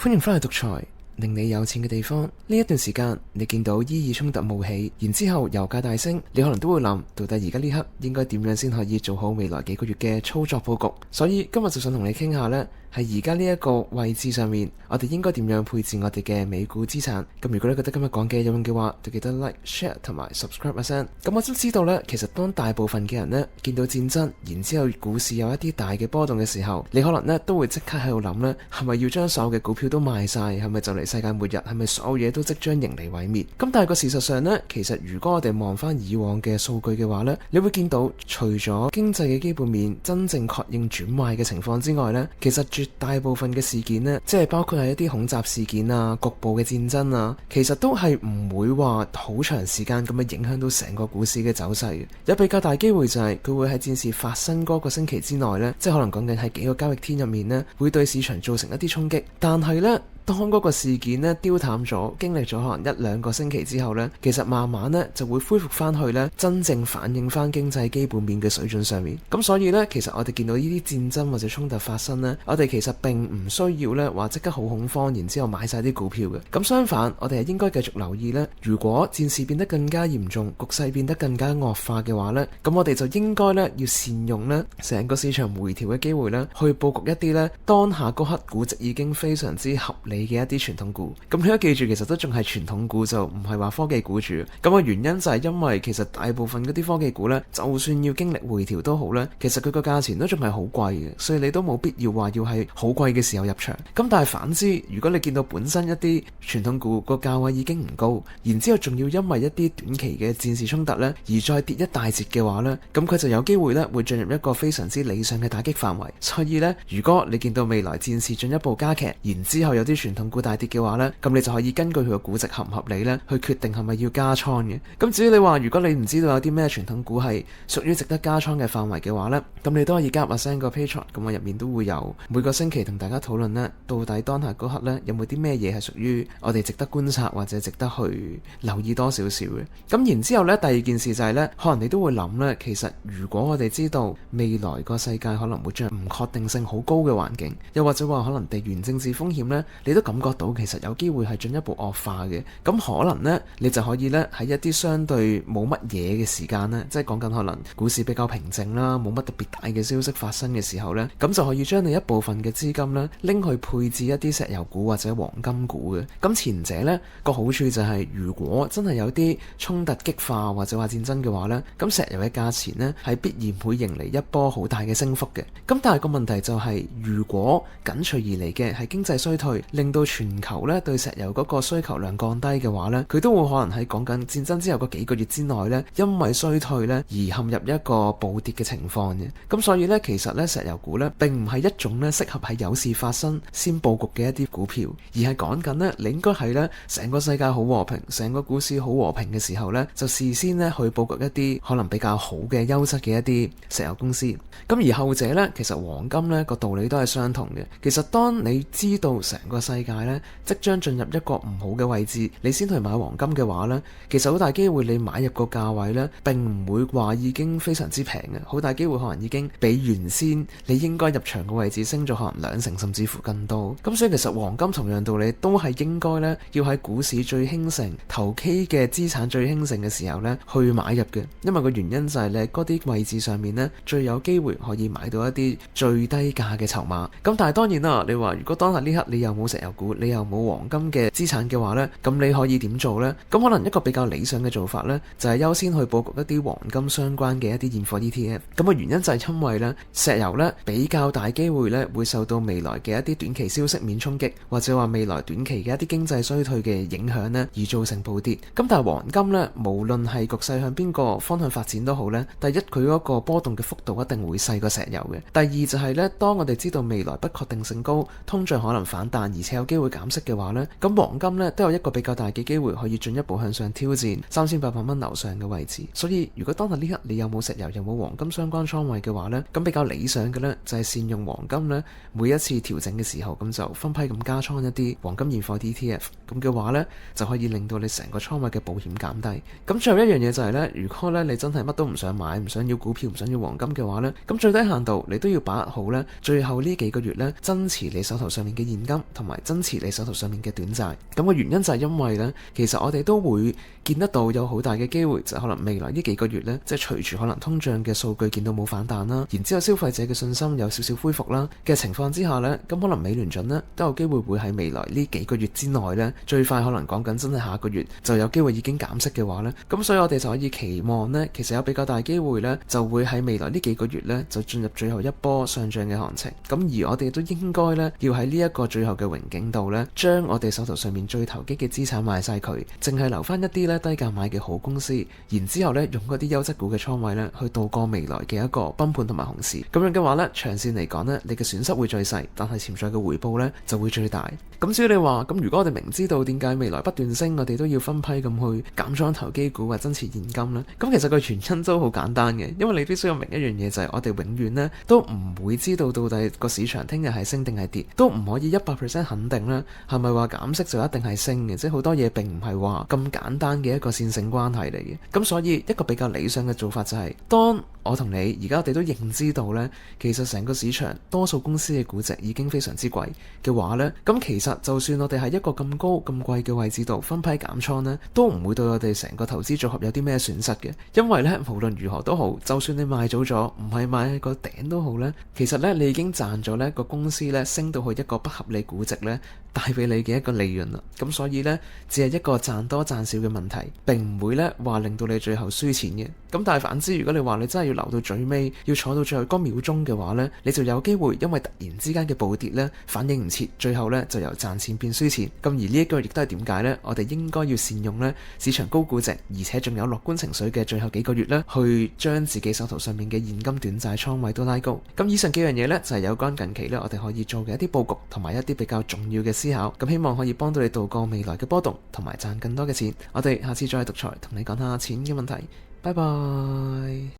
歡迎返去獨裁，令你有錢嘅地方。呢一段時間你見到伊爾衝突冒起，然之後油價大升，你可能都會諗，到底而家呢刻應該點樣先可以做好未來幾個月嘅操作佈局。所以今日就想同你傾下呢，係而家呢一個位置上面，我哋應該點樣配置我哋嘅美股資產。咁如果你覺得今日講嘅有用嘅話，就記得 like、share 同埋 subscribe 一聲。咁我都知道呢，其實當大部分嘅人呢見到戰爭，然之後股市有一啲大嘅波動嘅時候，你可能呢都會即刻喺度諗呢，係咪要將所有嘅股票都賣晒？係咪就嚟世界末日？係咪所有嘢都即將迎嚟毀滅？咁但係個事實上呢，其實如果我哋望翻以往嘅數據嘅話呢，你會見到除咗經濟嘅基本面真正確認轉壞嘅情況之外呢，其實絕大部分嘅事件呢，即係包括係一啲恐襲事件啊、局部嘅戰爭啊，其實都係唔會話好長時間咁樣影響到成個股市嘅走勢嘅。有比較大機會就係佢會喺戰事發生嗰個星期之內呢，即係可能講緊喺幾個交易天入面呢，會對市場造成一啲衝擊。但係呢，當嗰個事件呢丟淡咗，經歷咗可能一兩個星期之後呢，其實慢慢呢就會恢復翻去呢，真正反映翻經濟基本面嘅水準上面。咁所以呢，其實我哋見到呢啲戰爭或者衝突發生呢，我哋其實並唔需要呢話即刻好恐慌，然之後買晒啲股票嘅。咁相反，我哋係應該繼續留意呢，如果戰事變得更加嚴重，局勢變得更加惡化嘅話呢，咁我哋就應該呢要善用呢成個市場回調嘅機會呢，去佈局一啲呢當下嗰刻估值已經非常之合理嘅一啲傳統股。咁你都記住，其實都仲係傳統股，就唔係話科技股住。咁個原因就係因為其實大部分嗰啲科技股呢，就算要經歷回調都好呢，其實佢個價錢都仲係好貴嘅，所以你都冇必要話要喺好貴嘅時候入場。咁但係反之，如果你見到本身一啲傳統股個價位已經唔高，然之後仲要因為一啲短期嘅戰事衝突呢而再跌一大截嘅話呢，咁佢就有機會呢會進入一個非常之理想嘅打擊範圍。所以呢，如果你見到未來戰事進一步加劇，然之後有啲傳統股大跌嘅話呢，咁你就可以根據佢個估值合唔合理呢去決定係咪要加倉嘅。咁至於你話如果你唔知道有啲咩傳統股係屬於值得加倉嘅範圍嘅話呢，咁你都可以加入阿 Sam 個 Patreon， 咁我入面都會有每個星期同大家討論呢，到底當下嗰刻呢有冇啲咩嘢係屬於我哋值得觀察或者值得去留意多少少嘅。咁然之後呢，第二件事就係呢，可能你都會諗呢，其實如果我哋知道未來個世界可能會進入唔確定性好高嘅環境，又或者話可能地緣政治風險呢，你都感覺到其實有機會係進一步惡化嘅。咁可能呢，你就可以呢喺一啲相對冇乜嘢嘅時間呢，即係講緊可能股市比較平靜啦，冇乜特別大嘅消息發生嘅時候呢，咁就可以將你一部分嘅資金呢拎去配置一啲石油股或者黃金股嘅。咁前者呢個好處就係，如果真係有啲衝突激化或者話戰爭嘅話呢，咁石油嘅價錢呢係必然會迎嚟一波好大嘅升幅嘅。咁但係個問題就係，如果緊隨而嚟嘅係經濟衰退，令到全球呢對石油嗰個需求量降低嘅話呢，佢都會可能喺講緊戰爭之後嗰幾個月之內呢，因為衰退呢而陷入一個暴跌嘅情況嘅。咁所以呢，其實呢石油股呢並唔係一種呢適合喺有事發生先佈局嘅一啲股票，而係講緊呢，你應該係呢成個世界好和平，成個股市好和平嘅時候呢，就事先呢去佈局一啲可能比較好嘅優質嘅一啲石油公司。咁而後者呢，其實黃金呢個道理都係相同嘅。其實當你知道成個世界呢即將進入一個唔好嘅位置，你先去買黃金嘅話呢，其實好大機會你買入個價位呢並唔會話已經非常之平嘅，好大機會可能已經比原先你應該入場嘅位置升咗可能2成甚至乎更多。咁所以其實黃金同樣道理都係應該呢要喺股市最興盛、投機嘅資產最興盛嘅時候呢去買入嘅，因為個原因就係你嗰啲位置上面呢最有機會可以買到一啲最低價嘅籌碼。咁但係當然啦，你話如果當下呢刻你又冇石油股，你又冇黃金嘅資產嘅話呢，咁你可以點做呢？咁可能一個比較理想嘅做法呢，就係優先去佈局一啲黃金相關嘅一啲現貨 ETF。咁個原因就係因為呢石油呢比較大機會呢會受到未來嘅一啲短期消息面衝擊，或者話未來短期嘅一啲經濟衰退嘅影響呢而造成暴跌。咁但係黃金呢，無論係局勢向邊個方向發展都好呢，第一佢嗰個波動嘅幅度一定會細過石油嘅。第二就係呢，當我哋知道未來不確定性高，通脹可能反彈，而且有機會減息嘅話呢，咁黃金呢都有一個比較大嘅機會可以進一步向上挑戰3800蚊樓上嘅位置。所以如果當日呢刻你有冇石油又冇黃金相關倉位嘅話呢，咁比較理想嘅呢就係善用黃金呢，每一次調整嘅時候咁就分批咁加倉一啲黃金現貨 ETF， 咁嘅話呢就可以令到你成個倉位嘅保險減低。咁最後一樣嘢就係呢，如果呢你真係乜都唔想買，唔想要股票，唔想要黃金嘅話呢，咁最低限度你都要把握好呢最後呢幾個月呢增持你手頭上面嘅現金，同埋增持你手頭上面嘅短債。咁個原因就係因為呢，其實我哋都會見得到有好大嘅機會，就可能未來呢幾個月呢，即係隨住可能通脹嘅數據見到冇反彈啦，然之後消費者嘅信心有少少恢復啦嘅情況之下呢，咁可能美聯準呢都有機會會喺未來呢幾個月之內呢，最快可能講緊真係下個月就有機會已經減息嘅話呢。咁所以我哋就可以期望呢，其實有比較大機會呢，就會喺未來呢幾個月呢，就進入最後一波上漲嘅行情。咁而我哋都應該呢，要喺呢一個最後嘅榮景度呢，將我哋手頭上面最投機嘅資產賣晒佢，淨係留翻一啲呢低價買嘅好公司，然之後呢，用嗰啲優質股嘅倉位呢，去度過未來嘅一個崩盤同埋熊市。咁樣嘅話呢，長線嚟講呢，你嘅損失會最細，但係潛在嘅回報呢就會最大。咁至於你話咁，如果我哋明知道點解未來不斷升，我哋都要分批咁去減倉投機股或增持現金呢？咁其實個原因都好簡單嘅，因為你必須要明一樣嘢，就係我哋永遠呢都唔會知道到底個市場聽日係升定係跌，都唔可以100%肯定啦，係咪話減息就一定係升嘅？即係好多嘢並唔係話咁簡單嘅一個線性關係嚟嘅。咁所以一個比較理想嘅做法就係，當我同你而家我哋都認知到呢，其實成個市場多數公司嘅估值已經非常之貴嘅話呢，咁其實就算我哋喺一個咁高咁貴嘅位置度分批減倉呢，都唔會對我哋成個投資組合有啲咩損失嘅。因為呢，無論如何都好，就算你賣早咗，唔係買喺個頂都好呢，其實呢，你已經賺咗呢個公司呢升到去一個不合理估值呢帶俾你嘅一個利潤啦。咁所以呢，只係一個賺多賺少嘅問題，並唔會呢話令到你最後輸錢嘅。咁但係反之，如果你話你真係要留到最尾，要坐到最後嗰秒鐘嘅話呢，你就有機會因為突然之間嘅暴跌呢反應唔切，最後呢就由賺錢變輸錢。咁而呢一個亦都係點解呢？我哋應該要善用呢市場高估值，而且仲有樂觀情緒嘅最後幾個月呢，去將自己手頭上面嘅現金短債倉位都拉高。咁以上幾樣嘢呢，就係有關近期呢我哋可以做嘅一啲佈局同埋一啲比較重要嘅思考。咁希望可以幫到你度過未來嘅波動，同埋賺更多嘅錢。我哋下次再獨裁同你講下錢嘅問題。拜拜。